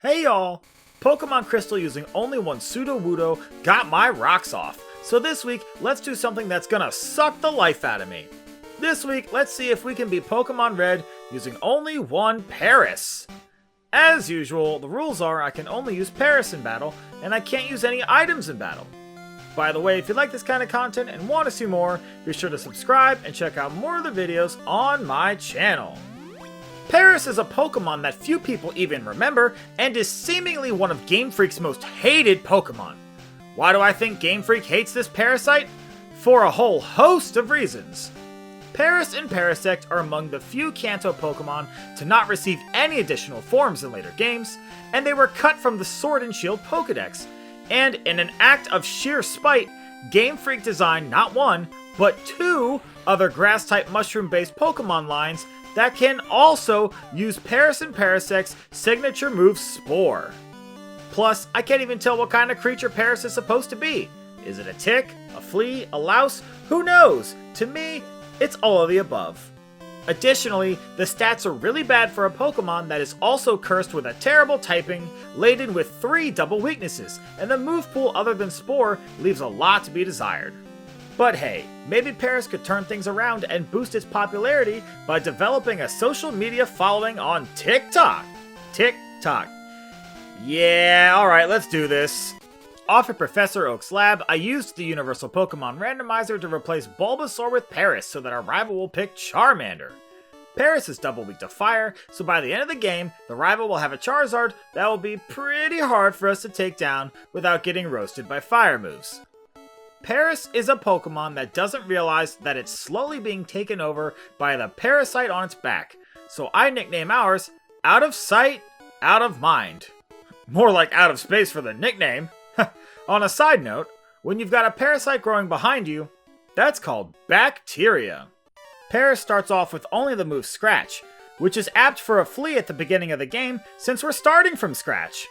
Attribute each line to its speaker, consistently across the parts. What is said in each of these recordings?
Speaker 1: Hey y'all! Pokemon Crystal using only one Sudowoodo got my rocks off, so this week let's do something that's gonna suck the life out of me. This week, let's see if we can beat Pokemon Red using only one PARAS. As usual, the rules are I can only use PARAS in battle, and I can't use any items in battle. By the way, if you like this kind of content and want to see more, be sure to subscribe and check out more of the videos on my channel. PARAS is a Pokemon that few people even remember, and is seemingly one of Game Freak's most hated Pokemon. Why do I think Game Freak hates this parasite? For a whole host of reasons. Paras and Parasect are among the few Kanto Pokemon to not receive any additional forms in later games, and they were cut from the Sword and Shield Pokedex. And in an act of sheer spite, Game Freak designed not one, but two other Grass-type mushroom-based Pokemon lines that can also use Paras and Parasect's signature move Spore. Plus, I can't even tell what kind of creature Paras is supposed to be. Is it a tick, a flea, a louse? Who knows? To me, it's all of the above. Additionally, the stats are really bad for a Pokemon that is also cursed with a terrible typing, laden with 3 double weaknesses, and the move pool other than Spore leaves a lot to be desired. But hey, maybe Paras could turn things around and boost its popularity by developing a social media following on TikTok. TikTok. Yeah, alright, let's do this. Off at Professor Oak's lab, I used the Universal Pokemon Randomizer to replace Bulbasaur with Paras so that our rival will pick Charmander. Paras is double weak to fire, so by the end of the game, the rival will have a Charizard that will be pretty hard for us to take down without getting roasted by fire moves. Paras is a Pokemon that doesn't realize that it's slowly being taken over by the parasite on its back, so I nickname ours Out of Sight, Out of Mind. More like out of space for the nickname. On a side note, when you've got a parasite growing behind you, that's called bacteria. Paras starts off with only the move Scratch, which is apt for a flea at the beginning of the game since we're starting from scratch.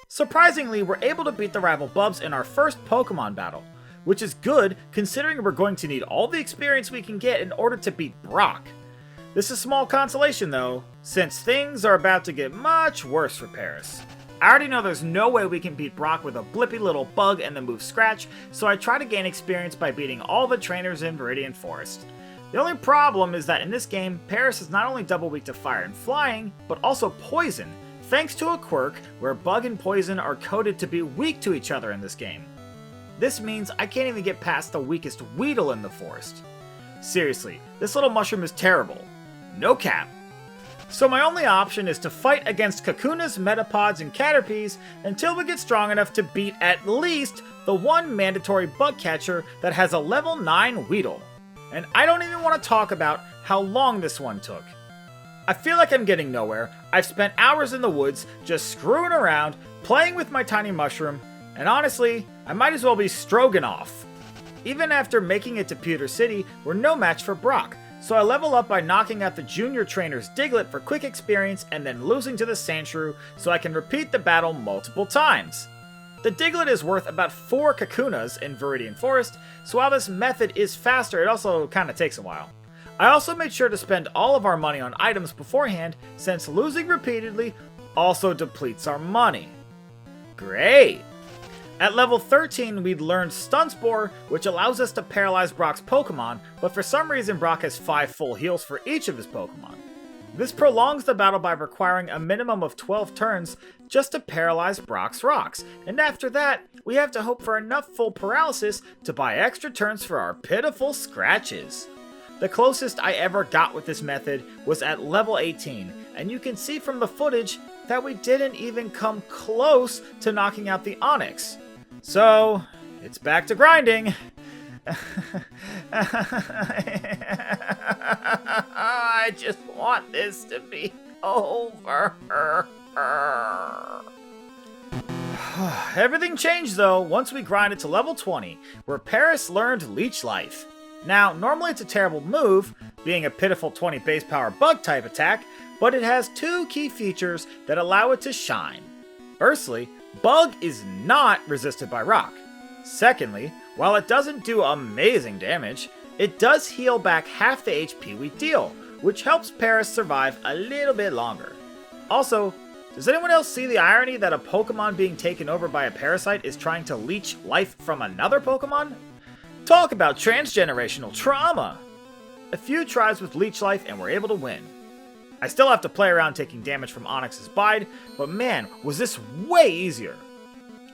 Speaker 1: Surprisingly, we're able to beat the rival Bubs in our first Pokemon battle, which is good considering we're going to need all the experience we can get in order to beat Brock. This is small consolation though, since things are about to get much worse for Paras. I already know there's no way we can beat Brock with a blippy little bug and the move Scratch, so I try to gain experience by beating all the trainers in Viridian Forest. The only problem is that in this game, Paras is not only double weak to fire and flying, but also poison, thanks to a quirk where bug and poison are coded to be weak to each other in this game. This means I can't even get past the weakest Weedle in the forest. Seriously, this little mushroom is terrible. No cap. So my only option is to fight against Kakunas, Metapods, and Caterpies until we get strong enough to beat at least the one mandatory bug catcher that has a level 9 Weedle. And I don't even want to talk about how long this one took. I feel like I'm getting nowhere. I've spent hours in the woods just screwing around, playing with my tiny mushroom, and honestly, I might as well be Stroganoff. Even after making it to Pewter City, we're no match for Brock, so I level up by knocking out the junior trainer's Diglett for quick experience and then losing to the Sandshrew so I can repeat the battle multiple times. The Diglett is worth about 4 Kakunas in Viridian Forest, so while this method is faster, it also kinda takes a while. I also made sure to spend all of our money on items beforehand, since losing repeatedly also depletes our money. Great! At level 13, we'd learned Stun Spore, which allows us to paralyze Brock's Pokemon, but for some reason Brock has 5 full heals for each of his Pokemon. This prolongs the battle by requiring a minimum of 12 turns just to paralyze Brock's rocks, and after that, we have to hope for enough full paralysis to buy extra turns for our pitiful scratches. The closest I ever got with this method was at level 18, and you can see from the footage that we didn't even come close to knocking out the Onix. So, it's back to grinding. I just want this to be over. Everything changed though once we grinded to level 20, where Paras learned Leech Life. Now, normally it's a terrible move, being a pitiful 20 base power bug type attack, but it has 2 key features that allow it to shine. Firstly, Bug is not resisted by Rock. Secondly, while it doesn't do amazing damage, it does heal back half the HP we deal, which helps Paras survive a little bit longer. Also, Does anyone else see the irony that a Pokemon being taken over by a parasite is trying to leech life from another Pokemon? Talk about transgenerational trauma! A few tries with leech life and we're able to win. I still have to play around taking damage from Onix's Bide, but man, was this way easier.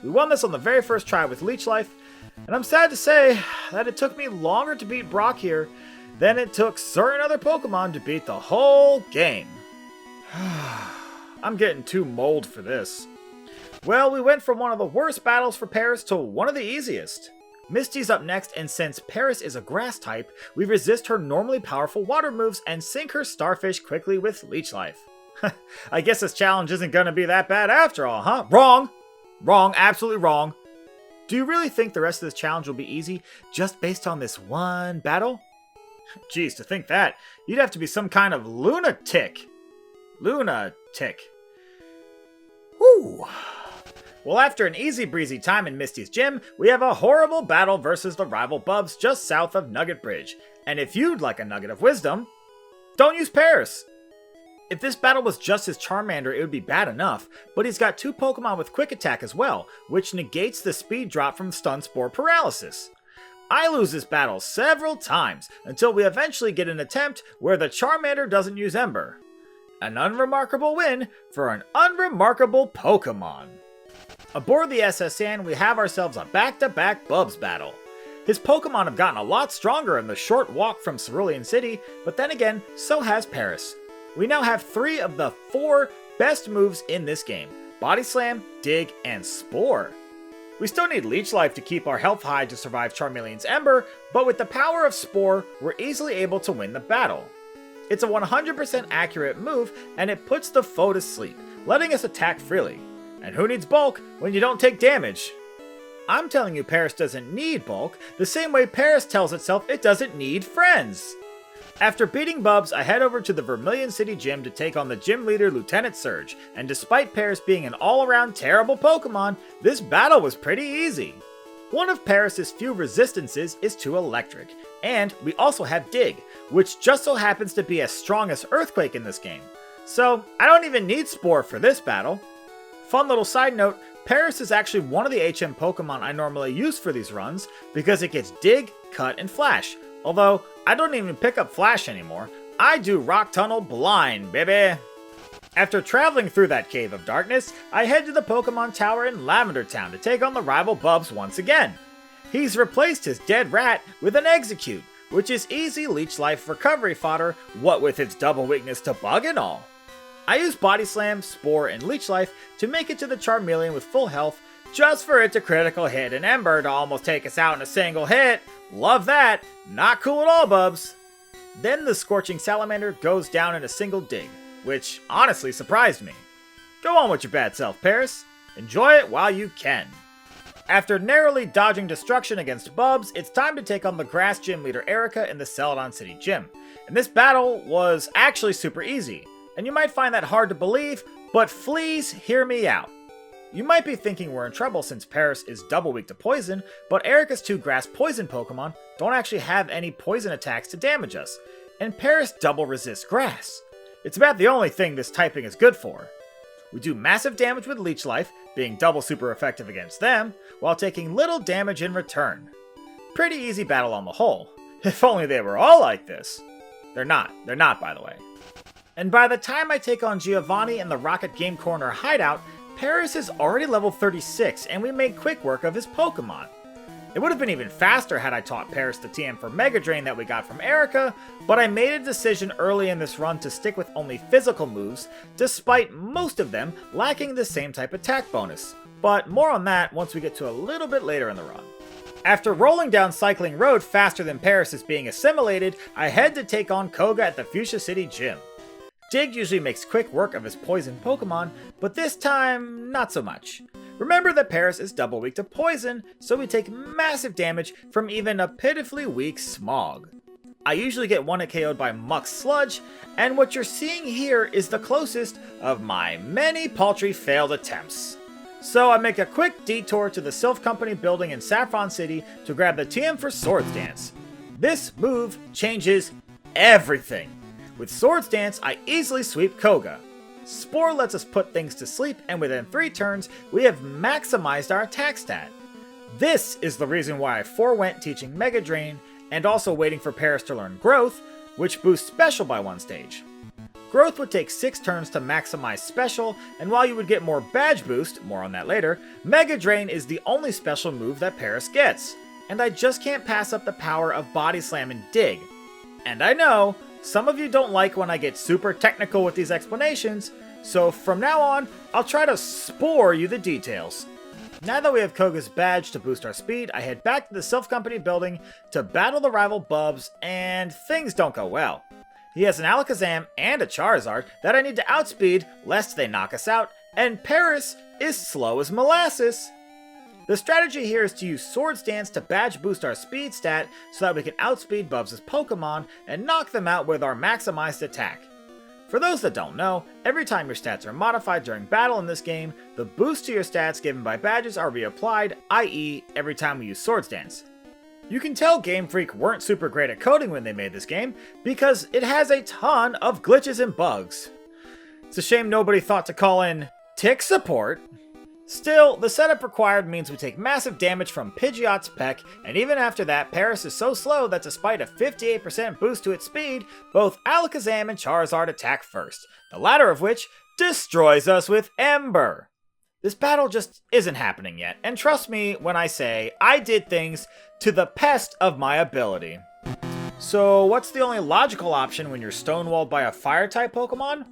Speaker 1: We won this on the very first try with leech life, and I'm sad to say that it took me longer to beat Brock here than it took certain other Pokemon to beat the whole game. I'm getting too mold for this. Well, we went from one of the worst battles for Paras to one of the easiest. Misty's up next, and since Paras is a grass type, we resist her normally powerful water moves and sink her Starfish quickly with Leech Life. I guess this challenge isn't gonna be that bad after all, huh? Wrong! Wrong, absolutely wrong. Do you really think the rest of this challenge will be easy just based on this one battle? Geez, to think that, you'd have to be some kind of lunatic. Lunatic. Whew. Well, after an easy breezy time in Misty's gym, we have a horrible battle versus the rival Bubs just south of Nugget Bridge. And if you'd like a nugget of wisdom, don't use Paras. If this battle was just his Charmander, it would be bad enough, but he's got two Pokemon with Quick Attack as well, which negates the speed drop from Stun Spore Paralysis. I lose this battle several times, until we eventually get an attempt where the Charmander doesn't use Ember. An unremarkable win for an unremarkable Pokemon. Aboard the SSN, we have ourselves a back-to-back Bubs battle. His Pokemon have gotten a lot stronger in the short walk from Cerulean City, but then again, so has Paras. We now have 3 of the 4 best moves in this game: Body Slam, Dig, and Spore. We still need Leech Life to keep our health high to survive Charmeleon's Ember, but with the power of Spore, we're easily able to win the battle. It's a 100% accurate move, and it puts the foe to sleep, letting us attack freely. And who needs bulk when you don't take damage? I'm telling you Paras doesn't need bulk, the same way Paras tells itself it doesn't need friends. After beating Bubs, I head over to the Vermilion City Gym to take on the gym leader Lieutenant Surge, and despite Paras being an all-around terrible Pokemon, this battle was pretty easy. One of Paras' few resistances is to Electric, and we also have Dig, which just so happens to be as strong as Earthquake in this game. So I don't even need Spore for this battle. Fun little side note, Paras is actually one of the HM Pokemon I normally use for these runs because it gets Dig, Cut, and Flash. Although, I don't even pick up Flash anymore. I do Rock Tunnel blind, baby! After traveling through that cave of darkness, I head to the Pokemon Tower in Lavender Town to take on the rival Bubs once again. He's replaced his dead rat with an Execute, which is easy Leech Life recovery fodder, what with its double weakness to Bug and all. I use Body Slam, Spore, and Leech Life to make it to the Charmeleon with full health, just for it to critical hit an Ember to almost take us out in a single hit. Love that! Not cool at all, Bubs! Then the Scorching Salamander goes down in a single dig, which honestly surprised me. Go on with your bad self, Paras. Enjoy it while you can. After narrowly dodging destruction against Bubs, it's time to take on the Grass Gym leader Erica in the Celadon City Gym. And this battle was actually super easy. And you might find that hard to believe, but please hear me out. You might be thinking we're in trouble since Paras is double weak to poison, but Erica's 2 grass poison Pokemon don't actually have any poison attacks to damage us, and Paras double resists grass. It's about the only thing this typing is good for. We do massive damage with Leech Life, being double super effective against them, while taking little damage in return. Pretty easy battle on the whole. If only they were all like this. They're not by the way. And by the time I take on Giovanni in the Rocket Game Corner hideout, Paras is already level 36 and we made quick work of his Pokemon. It would have been even faster had I taught Paras the TM for Mega Drain that we got from Erica, but I made a decision early in this run to stick with only physical moves, despite most of them lacking the same type attack bonus. But more on that once we get to a little bit later in the run. After rolling down Cycling Road faster than Paras is being assimilated, I head to take on Koga at the Fuchsia City Gym. Dig usually makes quick work of his poison Pokemon, but this time, not so much. Remember that Paras is double weak to poison, so we take massive damage from even a pitifully weak Smog. I usually get 1-hit KO'd by Muck's Sludge, and what you're seeing here is the closest of my many paltry failed attempts. So I make a quick detour to the Sylph Company building in Saffron City to grab the TM for Swords Dance. This move changes everything. With Swords Dance, I easily sweep Koga. Spore lets us put things to sleep, and within 3 turns, we have maximized our attack stat. This is the reason why I forewent teaching Mega Drain, and also waiting for Paras to learn Growth, which boosts Special by 1 stage. Growth would take 6 turns to maximize Special, and while you would get more Badge Boost, more on that later, Mega Drain is the only special move that Paras gets. And I just can't pass up the power of Body Slam and Dig. And I know, some of you don't like when I get super technical with these explanations, so from now on, I'll try to spore you the details. Now that we have Koga's badge to boost our speed, I head back to the Silph Company building to battle the rival Bubs, and things don't go well. He has an Alakazam and a Charizard that I need to outspeed lest they knock us out, and Paras is slow as molasses. The strategy here is to use Swords Dance to badge boost our speed stat so that we can outspeed Bubs' Pokemon and knock them out with our maximized attack. For those that don't know, every time your stats are modified during battle in this game, the boost to your stats given by badges are reapplied, i.e. every time we use Swords Dance. You can tell Game Freak weren't super great at coding when they made this game, because it has a ton of glitches and bugs. It's a shame nobody thought to call in tick support. Still, the setup required means we take massive damage from Pidgeot's Peck, and even after that, Paras is so slow that despite a 58% boost to its speed, both Alakazam and Charizard attack first, the latter of which destroys us with Ember. This battle just isn't happening yet, and trust me when I say I did things to the best of my ability. So what's the only logical option when you're stonewalled by a Fire-type Pokemon?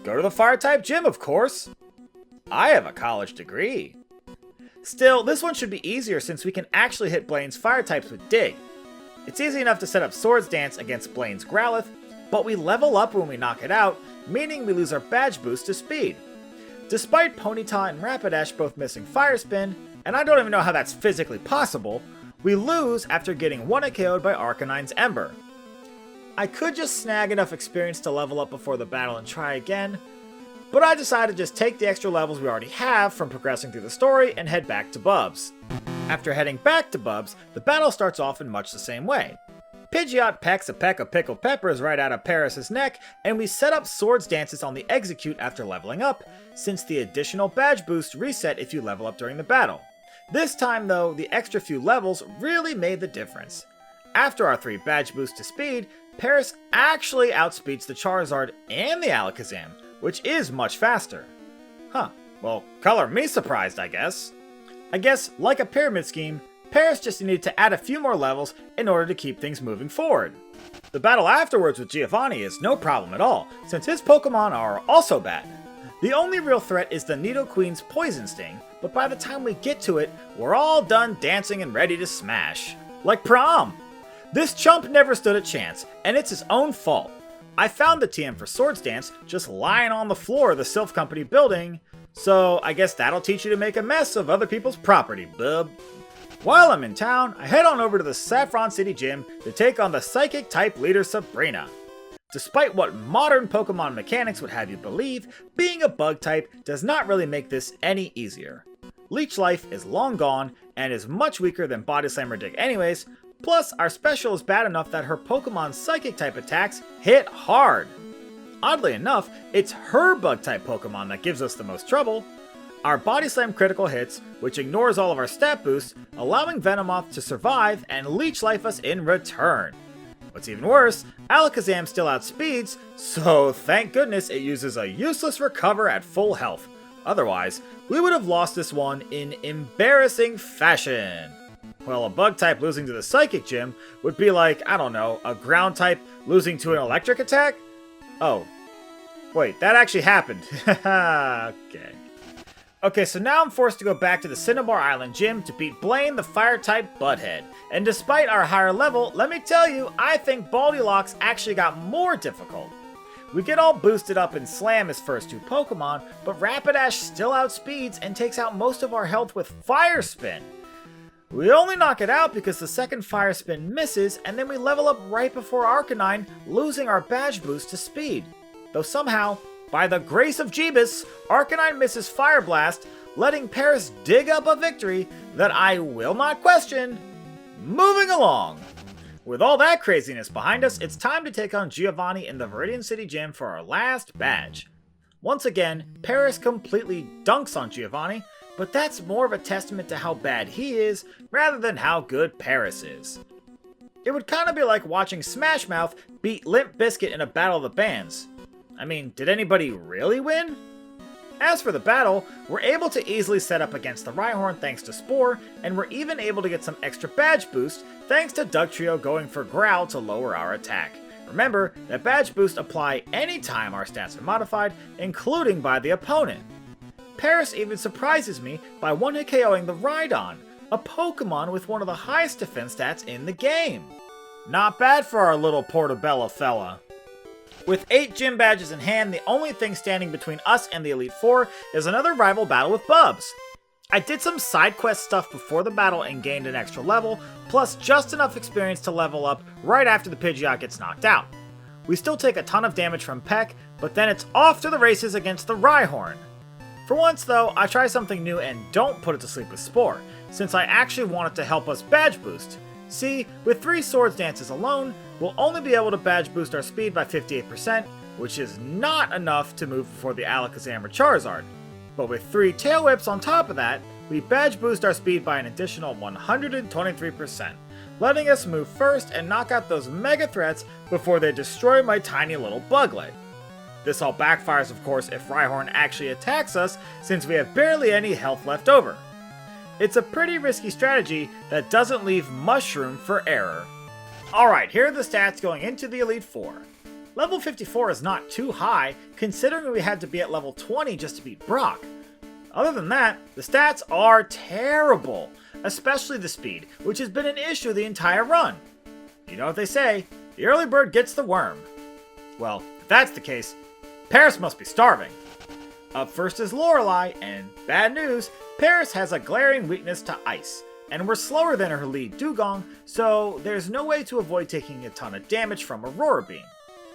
Speaker 1: Go to the Fire-type gym, of course. I have a college degree. Still, this one should be easier since we can actually hit Blaine's Fire types with Dig. It's easy enough to set up Swords Dance against Blaine's Growlithe, but we level up when we knock it out, meaning we lose our badge boost to speed. Despite Ponyta and Rapidash both missing Fire Spin, and I don't even know how that's physically possible, we lose after getting 1-KO'd by Arcanine's Ember. I could just snag enough experience to level up before the battle and try again, but I decided to just take the extra levels we already have from progressing through the story and head back to Bubs. After heading back to Bubs, the battle starts off in much the same way. Pidgeot pecks a peck of pickled peppers right out of Paras' neck, and we set up Swords Dances on the Execute after leveling up, since the additional badge boost reset if you level up during the battle. This time though, the extra few levels really made the difference. After our 3 badge boosts to speed, Paras actually outspeeds the Charizard and the Alakazam, which is much faster. Huh, well, color me surprised, I guess. I guess, like a pyramid scheme, Paras just needed to add a few more levels in order to keep things moving forward. The battle afterwards with Giovanni is no problem at all, since his Pokemon are also bad. The only real threat is the Nidoqueen's Poison Sting, but by the time we get to it, we're all done dancing and ready to smash. Like prom! This chump never stood a chance, and it's his own fault. I found the TM for Swords Dance just lying on the floor of the Silph Company building, so I guess that'll teach you to make a mess of other people's property, bub. While I'm in town, I head on over to the Saffron City Gym to take on the Psychic-type leader Sabrina. Despite what modern Pokemon mechanics would have you believe, being a Bug-type does not really make this any easier. Leech Life is long gone and is much weaker than Body Slam or Dig anyways, plus our special is bad enough that her Pokemon's Psychic-type attacks hit hard. Oddly enough, it's her Bug-type Pokemon that gives us the most trouble. Our Body Slam critical hits, which ignores all of our stat boosts, allowing Venomoth to survive and Leech Life us in return. What's even worse, Alakazam still outspeeds, so thank goodness it uses a useless Recover at full health. Otherwise, we would have lost this one in embarrassing fashion. Well, a Bug-type losing to the Psychic Gym would be like, I don't know, a Ground-type losing to an Electric attack? Oh. Wait, that actually happened. Okay. Okay, so now I'm forced to go back to the Cinnabar Island Gym to beat Blaine the Fire-type Butthead. And despite our higher level, let me tell you, I think Baldylocks actually got more difficult. We get all boosted up and slam his first 2 Pokemon, but Rapidash still outspeeds and takes out most of our health with Fire Spin. We only knock it out because the second Fire Spin misses, and then we level up right before Arcanine, losing our badge boost to speed. Though somehow, by the grace of Jeebus, Arcanine misses Fire Blast, letting Paras dig up a victory that I will not question. Moving along. With all that craziness behind us, it's time to take on Giovanni in the Viridian City Gym for our last badge. Once again, Paras completely dunks on Giovanni, but that's more of a testament to how bad he is rather than how good Paras is. It would kind of be like watching Smash Mouth beat Limp Bizkit in a battle of the bands. I mean, did anybody really win? As for the battle, we're able to easily set up against the Rhyhorn thanks to Spore, and we're even able to get some extra badge boost thanks to Dugtrio going for Growl to lower our attack. Remember that badge boosts apply anytime our stats are modified, including by the opponent. Paras even surprises me by one-hit KOing the Rhydon, a Pokemon with one of the highest defense stats in the game. Not bad for our little Portobello fella. With 8 gym badges in hand, the only thing standing between us and the Elite Four is another rival battle with Bubs. I did some side quest stuff before the battle and gained an extra level, plus just enough experience to level up right after the Pidgeot gets knocked out. We still take a ton of damage from Peck, but then it's off to the races against the Rhyhorn. For once though, I try something new and don't put it to sleep with Spore, since I actually want it to help us badge boost. See, with 3 Swords Dances alone, we'll only be able to badge boost our speed by 58%, which is not enough to move before the Alakazam or Charizard. But with 3 Tail Whips on top of that, we badge boost our speed by an additional 123%, letting us move first and knock out those mega threats before they destroy my tiny little Buglet. This all backfires of course if Rhyhorn actually attacks us, since we have barely any health left over. It's a pretty risky strategy that doesn't leave much room for error. Alright, here are the stats going into the Elite Four. Level 54 is not too high, considering we had to be at level 20 just to beat Brock. Other than that, the stats are terrible, especially the speed, which has been an issue the entire run. You know what they say, the early bird gets the worm. Well, if that's the case, Paras must be starving. Up first is Lorelei, and bad news, Paras has a glaring weakness to ice, and we're slower than her lead Dugong, so there's no way to avoid taking a ton of damage from Aurora Beam.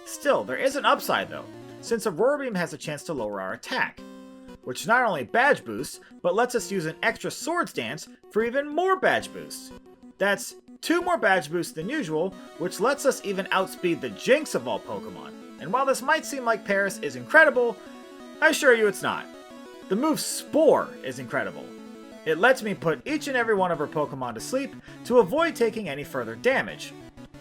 Speaker 1: Still, there is an upside though, since Aurora Beam has a chance to lower our attack, which not only badge boosts, but lets us use an extra Swords Dance for even more badge boosts. That's 2 more badge boosts than usual, which lets us even outspeed the Jinx of all Pokemon. And while this might seem like Paras is incredible, I assure you it's not. The move Spore is incredible. It lets me put each and every one of her Pokemon to sleep to avoid taking any further damage.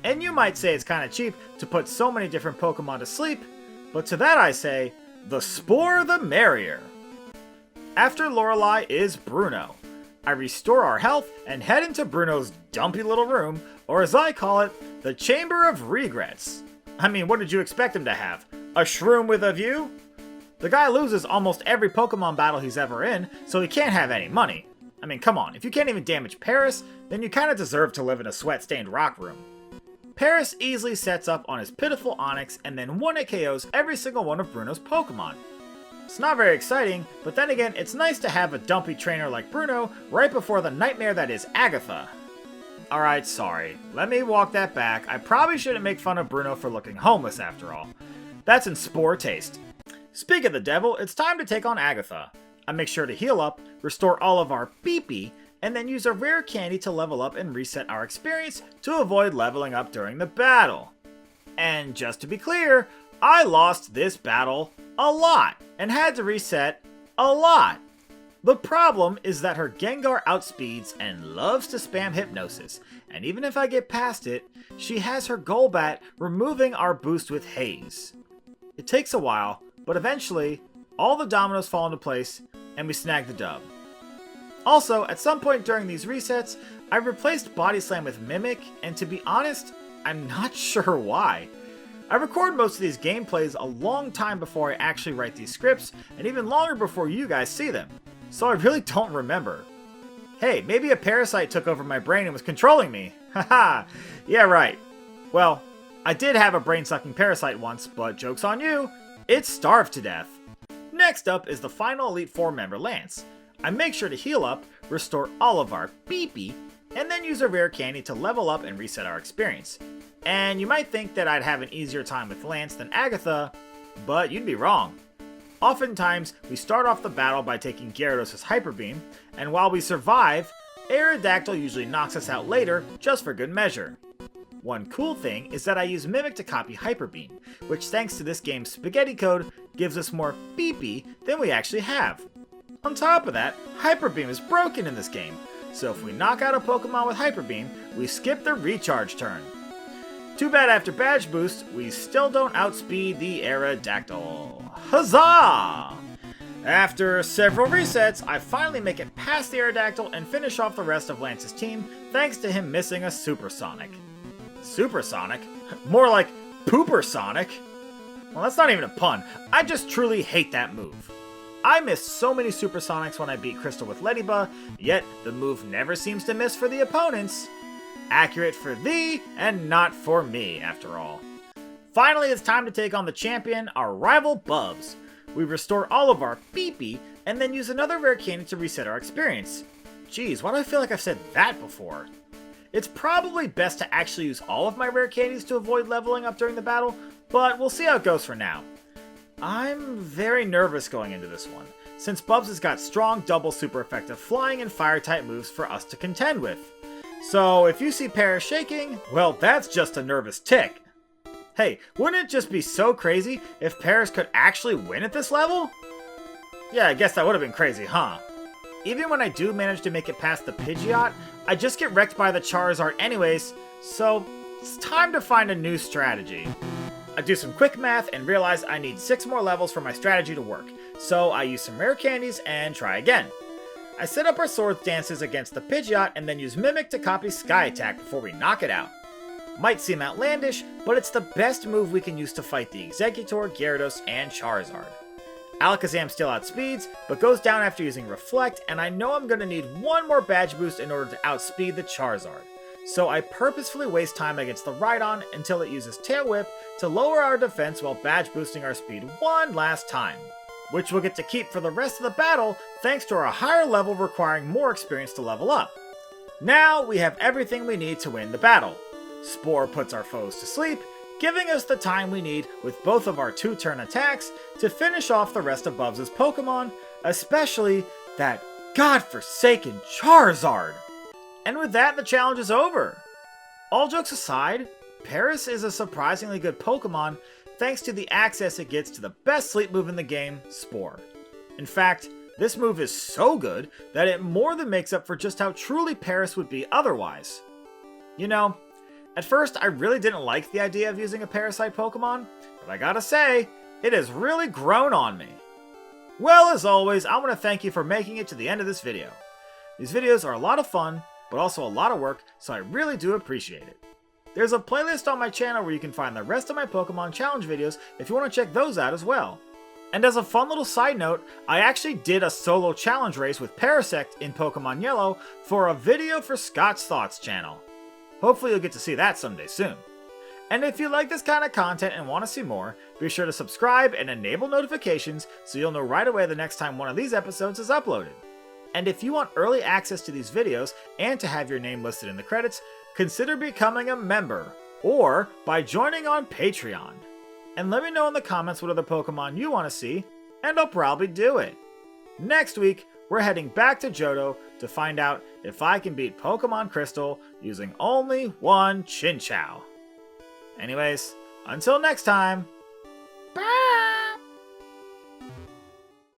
Speaker 1: And you might say it's kinda cheap to put so many different Pokemon to sleep, but to that I say, the Spore the merrier. After Lorelei is Bruno. I restore our health and head into Bruno's dumpy little room, or as I call it, the Chamber of Regrets. I mean, what did you expect him to have? A shroom with a view? The guy loses almost every Pokemon battle he's ever in, so he can't have any money. I mean, come on, if you can't even damage Paras, then you kinda deserve to live in a sweat-stained rock room. Paras easily sets up on his pitiful Onix and then 1-hit KOs every single one of Bruno's Pokemon. It's not very exciting, but then again, it's nice to have a dumpy trainer like Bruno right before the nightmare that is Agatha. Alright, sorry. Let me walk that back. I probably shouldn't make fun of Bruno for looking homeless after all. That's in Spore taste. Speak of the devil, it's time to take on Agatha. I make sure to heal up, restore all of our PP, and then use a rare candy to level up and reset our experience to avoid leveling up during the battle. And just to be clear, I lost this battle a lot and had to reset a lot. The problem is that her Gengar outspeeds and loves to spam Hypnosis, and even if I get past it, she has her Golbat removing our boost with Haze. It takes a while, but eventually, all the dominoes fall into place, and we snag the dub. Also, at some point during these resets, I replaced Body Slam with Mimic, and to be honest, I'm not sure why. I record most of these gameplays a long time before I actually write these scripts, and even longer before you guys see them, so I really don't remember. Hey, maybe a parasite took over my brain and was controlling me. Haha, yeah right. Well, I did have a brain-sucking parasite once, but joke's on you, it starved to death. Next up is the final Elite Four member, Lance. I make sure to heal up, restore all of our PP, and then use a rare candy to level up and reset our experience. And you might think that I'd have an easier time with Lance than Agatha, but you'd be wrong. Oftentimes, we start off the battle by taking Gyarados' Hyper Beam, and while we survive, Aerodactyl usually knocks us out later, just for good measure. One cool thing is that I use Mimic to copy Hyper Beam, which thanks to this game's spaghetti code, gives us more beepy than we actually have. On top of that, Hyper Beam is broken in this game, so if we knock out a Pokemon with Hyper Beam, we skip the recharge turn. Too bad after Badge Boost, we still don't outspeed the Aerodactyl. Huzzah! After several resets, I finally make it past the Aerodactyl and finish off the rest of Lance's team thanks to him missing a Supersonic. Supersonic? More like Poopersonic? Well, that's not even a pun. I just truly hate that move. I missed so many Supersonics when I beat Crystal with Ladybug, yet the move never seems to miss for the opponents. Accurate for thee, and not for me, after all. Finally, it's time to take on the champion, our rival Bubs. We restore all of our beepy, and then use another rare candy to reset our experience. Geez, why do I feel like I've said that before? It's probably best to actually use all of my rare candies to avoid leveling up during the battle, but we'll see how it goes for now. I'm very nervous going into this one, since Bubs has got strong double super effective flying and fire type moves for us to contend with. So if you see Paras shaking, well, that's just a nervous tick. Hey, wouldn't it just be so crazy if Paras could actually win at this level? Yeah, I guess that would have been crazy, huh? Even when I do manage to make it past the Pidgeot, I just get wrecked by the Charizard anyways, so it's time to find a new strategy. I do some quick math and realize I need 6 more levels for my strategy to work, so I use some rare candies and try again. I set up our Swords Dances against the Pidgeot and then use Mimic to copy Sky Attack before we knock it out. Might seem outlandish, but it's the best move we can use to fight the Exeggutor, Gyarados, and Charizard. Alakazam still outspeeds, but goes down after using Reflect, and I know I'm going to need one more badge boost in order to outspeed the Charizard. So I purposefully waste time against the Rhydon until it uses Tail Whip to lower our defense while badge boosting our speed one last time, which we'll get to keep for the rest of the battle thanks to our higher level requiring more experience to level up. Now we have everything we need to win the battle. Spore puts our foes to sleep, giving us the time we need with both of our 2-turn attacks to finish off the rest of Bubs' Pokemon, especially that godforsaken Charizard! And with that, the challenge is over! All jokes aside, Paras is a surprisingly good Pokemon thanks to the access it gets to the best sleep move in the game, Spore. In fact, this move is so good that it more than makes up for just how truly Paras would be otherwise. You know, at first I really didn't like the idea of using a Parasite Pokemon, but I gotta say, it has really grown on me. Well, as always, I want to thank you for making it to the end of this video. These videos are a lot of fun, but also a lot of work, so I really do appreciate it. There's a playlist on my channel where you can find the rest of my Pokemon challenge videos if you want to check those out as well. And as a fun little side note, I actually did a solo challenge race with Parasect in Pokemon Yellow for a video for Scott's Thoughts channel. Hopefully you'll get to see that someday soon. And if you like this kind of content and want to see more, be sure to subscribe and enable notifications so you'll know right away the next time one of these episodes is uploaded. And if you want early access to these videos and to have your name listed in the credits, consider becoming a member, or by joining on Patreon. And let me know in the comments what other Pokemon you want to see, and I'll probably do it. Next week, we're heading back to Johto to find out if I can beat Pokemon Crystal using only one Chinchou. Anyways, until next time,